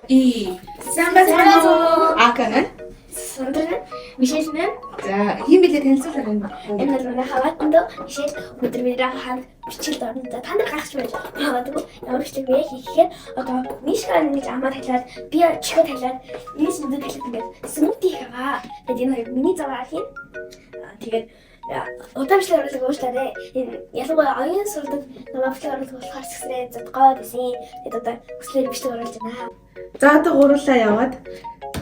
이 самбасано ака는 Сондрын мишээс нь за ийм билээ танилцуулах юм байна. энэ бол манай хаваатанд мишээс өдөр мөрөө хаан бичил орно. За та нар гахч байж хаваадаг ямар бичлэг вэ хийхээр одоо мишка ингэж амаа талаад би чихөө талаад ийс нүд талаад ингээд смути хаваа. Тэгээд энэ хоёр миний заваа хийн. Тэгээд удамшлаг оруулаг уушлаарэ. Энэ ялангуяа оюун сурдаг намаачлаг оруулаг болохоор сэсрээ задгаа гэсэн. Тэгээд одоо хүслээр бичлэг оруулж байна. За одоо гурлаа яваад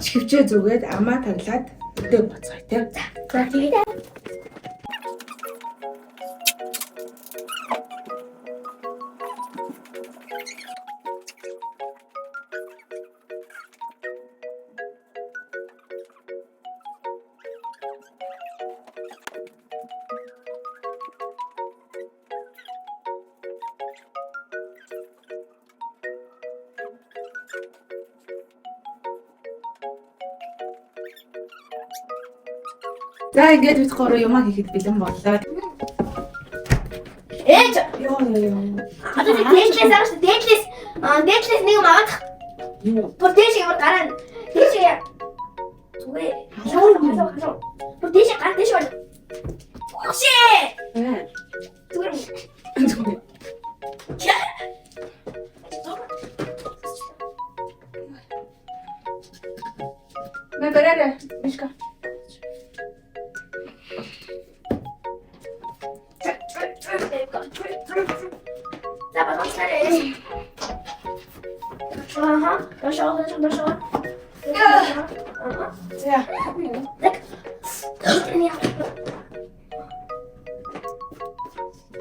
чихвчээ зүгээд амаа таглаад өдөө боцгоё тий. За тэгээд За ингээд бид гурав юмаа хийхэд бэлэн боллоо. ээж Йоо. одоо дээдлээс ааш дээдлээс нэг юм авах. Юу? Бүр дээш ямар гараа дээш зүгээр халуу бүр дээш гар дээш бол хошээ зүгээр Мэ бараа мишка. за багсарэ доошоо За.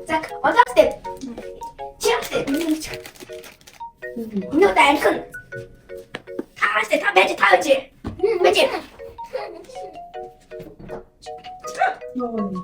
так одоо степ чипс ну да архан тааste та байж байж Йоо.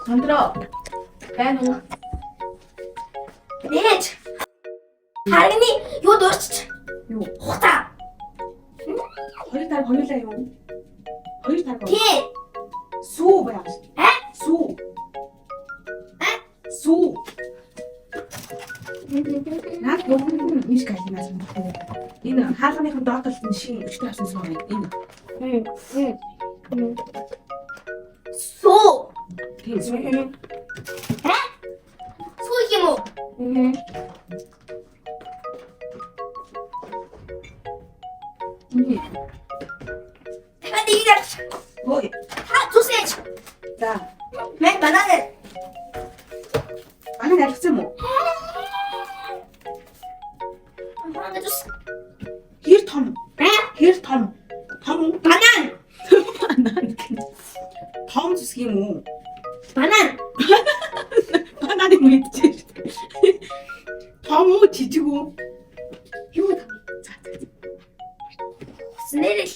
Сандра. Байна уу? ээж харганы юу дуусч Юу? хугацаа Хоёр таг хоёулаа юу? Хоёр таг. тий Сүү байна. Сүү. Сүү. Наад юу миш калинаас юм бэ? Энэ хаалганыхан доотолтын шин өчтөр авсан сүү байна. Энэ. суу Тийм сүү. суу юм уу дахиад ийгэр Ой. та зүсэж За. мен банан Аны наригсан юм уу? зүс Хэр том? Хэр том? Том уу? банан Том зүсг юм уу? банан Бананы мэдчихэж шүү дээ. Том уу жижиг үү? юу гэдэг нэрэл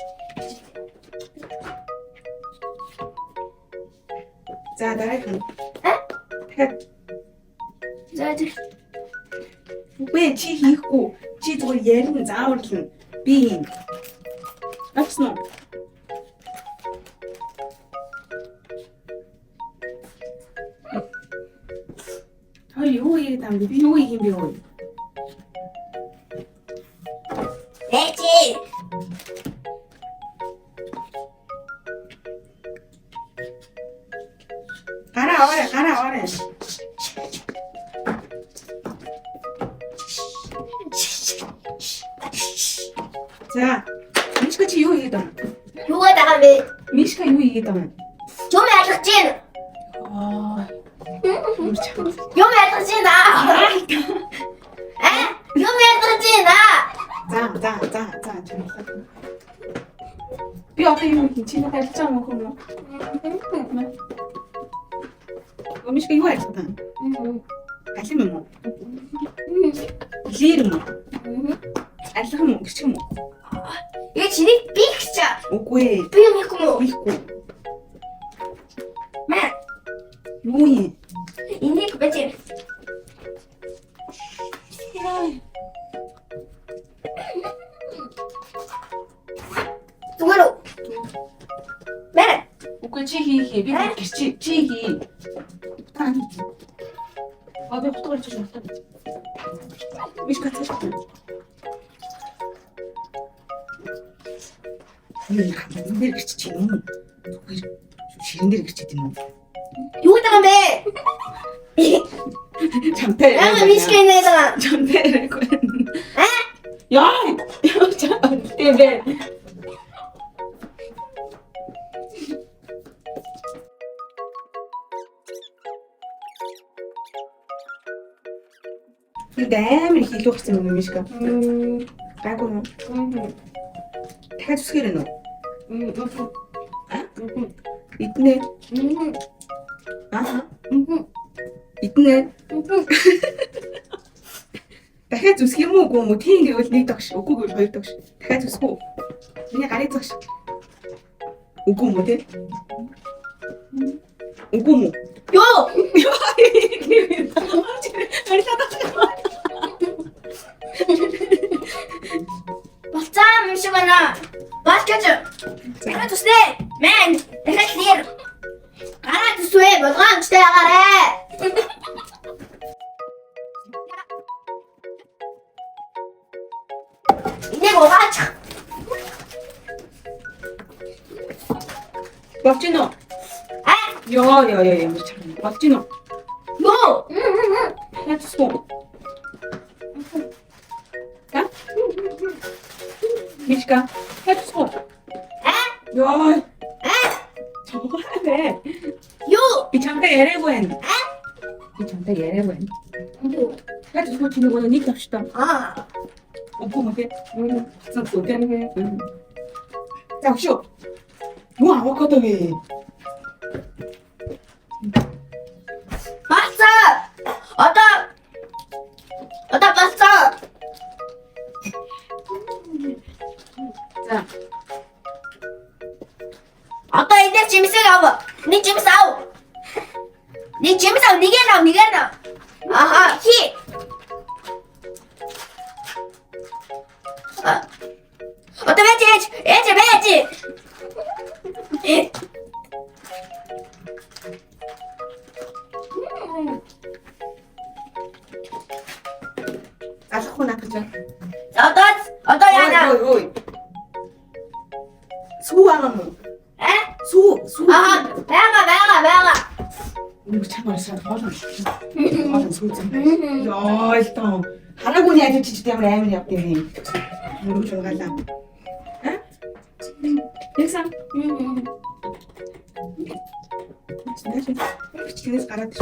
За дараагийн. Тэгэхээр за үгүй чи хийхгүй. Чи зүгээр ярина зааварлна. Би юм. Авсан уу? Той юу хийгээд байгаа юм бэ? Би юу хийх юм бэ юу? ээжи Гараа аваарай. За. Мишка чи юу хийгээд байгаа юм? юу гэдэг юм бэ Мишка юу хийгээд байгаа юм? юм ялгаж байна Аа. юм ялгаж байна юм ялгаж байна За. Би одоо юу хийх чи надад хэлж байгаа юм уу? Мишка юу хийж байгаа юм? Алим юм уу? Лир юм уу? Алих юм уу? Гэрч юм уу? яг чиний би гэж чаа Үгүй ээ. би юм хийх юм уу Бихгүй. мэ 뭐이? Ini kecil. Tunggu dulu. Beres. Bukan cihi, biar cihi. Tani. Abi fotoğraf çekiyorum. Mishka çek. Nereye geçeceğim? Şu şirinleri geçeceğim. Yuk tangan be. 잠패. Jangan miskin nih tangan. 잠패를 거야. Hah? 야, 잠패. دائما يحكي أحسن من المشكلة. تعالوا حاجة تسكرنا. اثنين. اثنين. дахиад зүсэх юм уу гоо тийм гэвэл нэг дагш үгүй гэвэл хоёр дагш дахиад зүсэх үү миний гарыг загш үгүй мө тий үгүй мө Yo. Болцоо шиг байна. Баскетч. Дахиад үснэ. Мэн. Дахиад нэр. Гараа зүсвэ. Болгоомжтой агаарэ. Энийг угаачих. 멋지노 А? 야야야야 멋지노 Yo. 하나 주소 야 미식아 해주소 А? 야 저거 하네 Yo. 이 잠깐 예레고엔 이 잠깐 예레고엔 해주소 주는 거는 니 답시다 아. 오고 뭐게 박상 쏘게 자 쇼 뭐 아무것도 해 봤어. 어떤 봤어. 자 어떤 이제 재밌어요. 니 재밌어. 니 재밌어. 니게 나. 아하 히. 어떤 배지. 아사코 나쁘죠 어떤 야나. 어이 소왕은 뭐 에? 소 아하 매가. 이거 참 말했어 맞아 소지 야 일단 할아버지 아주 지지 때문에 애면이 없대네 무릎 좀 갈라 응? 일상 진짜 미치겠어 알았지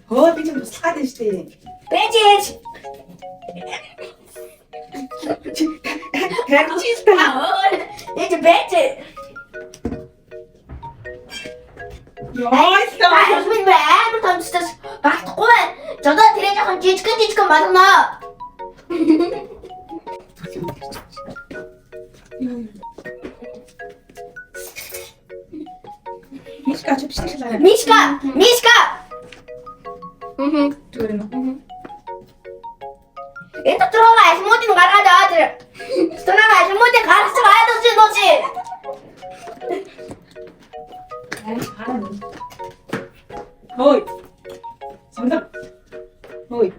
어, 좀 사드시대. 배지. 백치스타. 이제 배지. 야이다. 무슨 왜 아무튼 진짜 막 꼬면 저도 드레자খন 지지근 맞았나? 미식아 좀 시키자. 미식아. 그래. Itu terlalu semutin nggak ada. Setengah semutin harus ada sih dosi. 어이. 정답. 어이.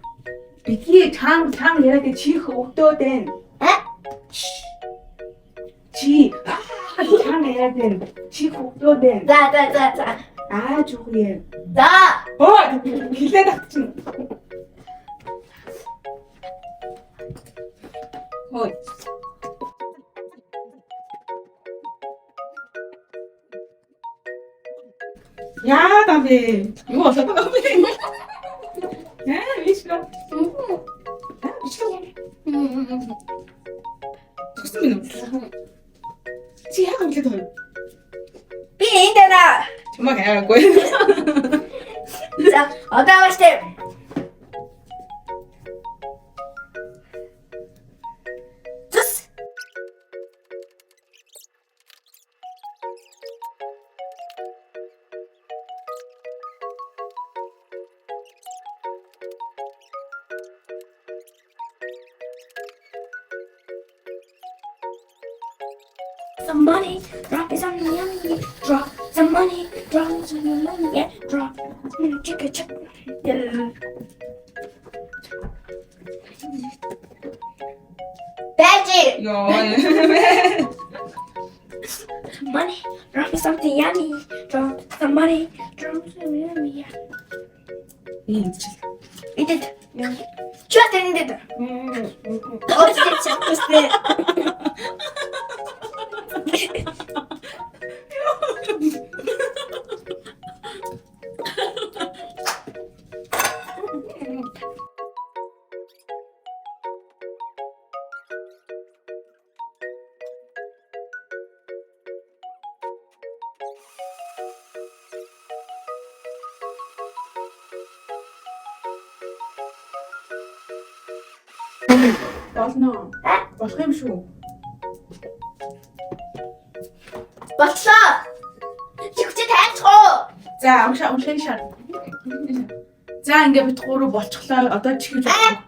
비키 장 얘한테 지가 없더된. 에? 장 얘한테 지가 없더된. 자. 아주 그래. 자. 기대다 좀. 어이. 야, 담배. 이거 어디서 담배? 야, 미치라. 야, 미치라. 좋습니다. 지하가 이렇게 더. 삐인데다. 정말 가야 할 거야. 자, 어떤 맛이 some money, drop me some money, drop some money, drop me some money, yeah, drop. Chicka chick. Magic. Ja. Money, drop me something yummy, drop some money, drop some yummy, yeah. We did. Just did it. Oh, just did. Болно. Болох юм шүү. Батлаа. Чигчээ тайлцгаа. За, уншаа шар. За, ингээ бит гурав болчихлоо. Одоо чихэж байна.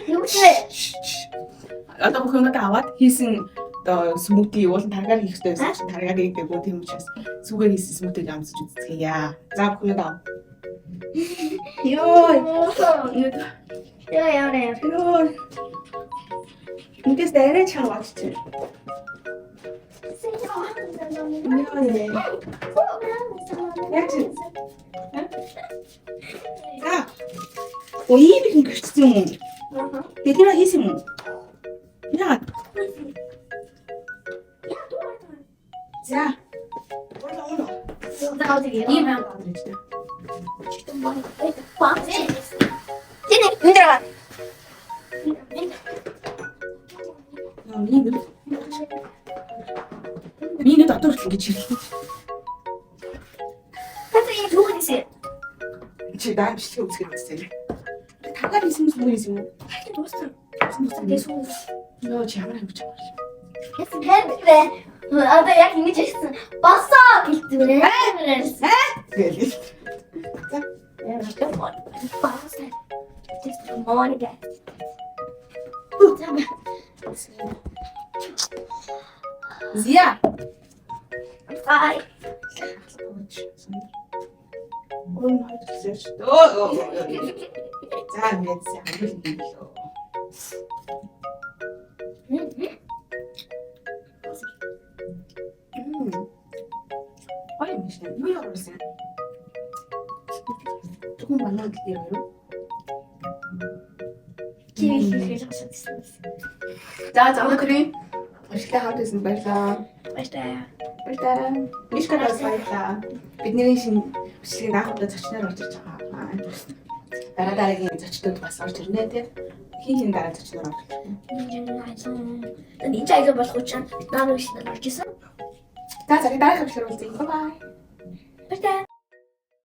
Юу вэ? Одоо бүхэн аваад хийсэн одоо смути уулын таргаар хийх хэрэгтэй байсан чинь таргаар хийгээгүй тийм учраас сүгээр хийсэн смутиг амсаж үзье. За бүхэн аваа. Йой. Яа. Йой. Үнэс дээрээ чамд чи. Яг чи. За. Ой, би ингэвчсэн юм уу? Бид нэр хийсэн юм уу? Яа. За. Оно. Ийм юм байна гэж тэ. Тэний өндрөө. Миний дотор л ингэж ирлээ. Хатаа яг юу гэсэн? Чи даа бичлэг үзэх гэсэн. Тагаар хийсэн юм уу? Хатаа дууссан. Тэсүү. Йоо, чи ямар юм чи. Хэвээ. Одоо яг ингэж хэлсэн. Босоо гэлтвэрээ. Гэлээ. Босоо. Just morning again. Зя. Bye. За мэд сайн хэлээ. Ой, мишнэ. Юу яарсан? Түн банаад л яа юу? За өнөөдрийн ашигтай хамт байсан баярлалаа. Баярлалаа. Мишканаас баярлалаа. Бидний шинэ бичлэгийн анх удаа зочноор орж ирж байгаа. Дараагийн зочдод бас орж ирнэ тий. Хин дараа зочноор орж ирнэ. Энэ жайг болох учраас нaan үеийнээр орж исэн. За дараагийн бичлэгээр уулзъя. Бай бай. Баярлалаа.